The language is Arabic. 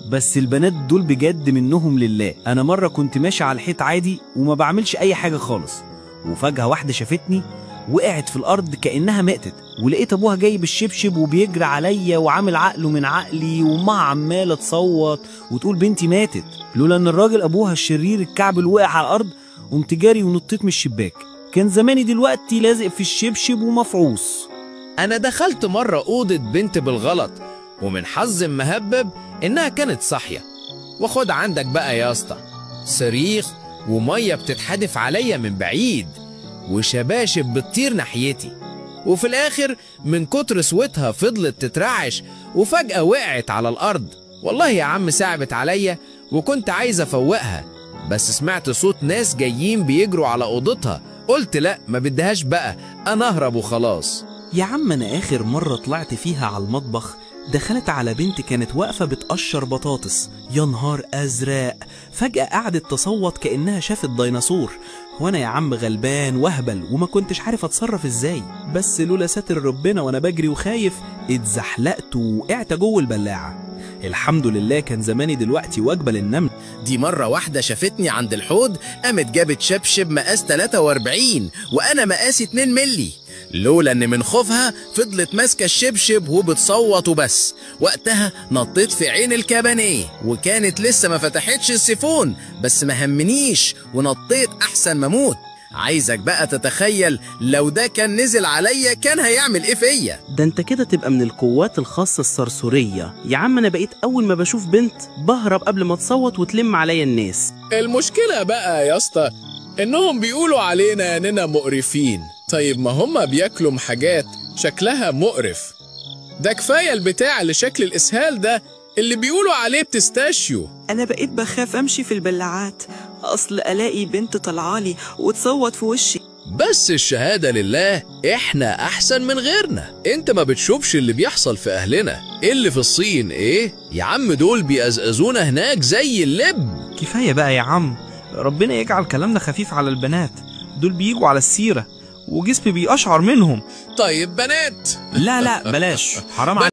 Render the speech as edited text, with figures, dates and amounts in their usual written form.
بس البنات دول بجد منهم لله. انا مرة كنت ماشي على الحيط عادي وما بعملش اي حاجة خالص، وفجأة واحدة شافتني وقعت في الارض كأنها ماتت، ولقيت ابوها جاي بالشبشب وبيجري عليا وعامل عقله من عقلي، وامها عمالة تصوت وتقول بنتي ماتت. لولا ان الراجل ابوها الشرير الكعبل وقع على الارض قمت جاري ونطيت من الشباك، كان زماني دلوقتي لازق في الشبشب ومفعوص. أنا دخلت مرة أوضة بنت بالغلط، ومن حظ مهبب إنها كانت صاحية. وخد عندك بقى يا اسطى صريخ ومية بتتحدف عليا من بعيد، وشباشب بتطير ناحيتي، وفي الآخر من كتر سوتها فضلت تترعش وفجأة وقعت على الأرض. والله يا عم صعبت عليا وكنت عايز أفوقها، بس سمعت صوت ناس جايين بيجروا على أوضتها، قلت لا ما بدهاش بقى، أنا أهرب وخلاص. يا عم أنا آخر مرة طلعت فيها على المطبخ دخلت على بنت كانت واقفة بتقشر بطاطس، يا نهار أزرق، فجأة قعدت تصوت كأنها شافت ديناصور، وانا يا عم غلبان وهبل وما كنتش عارف اتصرف ازاي، بس لولا ساتر ربنا وانا بجري وخايف اتزحلقت ووقعت جوه البلاعة. الحمد لله كان زماني دلوقتي وجبة للنمل. دي مرة واحدة شافتني عند الحوض قامت جابت شبشب مقاس 43 وانا مقاسي 2 ملي، لولا ان من خوفها فضلت ماسكة الشبشب وبتصوت وبس. وقتها نطيت في عين الكابانيه وكانت لسه ما فتحتش السيفون، بس ما همنيش ونطيت احسن ما اموت. عايزك بقى تتخيل لو ده كان نزل عليا كان هيعمل ايه فيا. ده انت كده تبقى من القوات الخاصة الصرصورية يا عم. انا بقيت اول ما بشوف بنت بهرب قبل ما تصوت وتلم عليا الناس. المشكلة بقى يا اسطى انهم بيقولوا علينا اننا مقرفين. طيب ما هم بياكلوا حاجات شكلها مقرف، ده كفاية البتاع اللي شكل الاسهال ده اللي بيقولوا عليه بتستاشيو. أنا بقيت بخاف أمشي في البلاعات، أصل ألاقي بنت طلعالي وتصوت في وشي. بس الشهادة لله احنا أحسن من غيرنا. انت ما بتشوفش اللي بيحصل في أهلنا اللي في الصين ايه؟ يا عم دول بيأزأزونا هناك زي اللب. كفاية بقى يا عم، ربنا يجعل كلامنا خفيف على البنات، دول بيجوا على السيرة وجسمي بيقشعر منهم. طيب بنات لا بلاش، حرام عليك.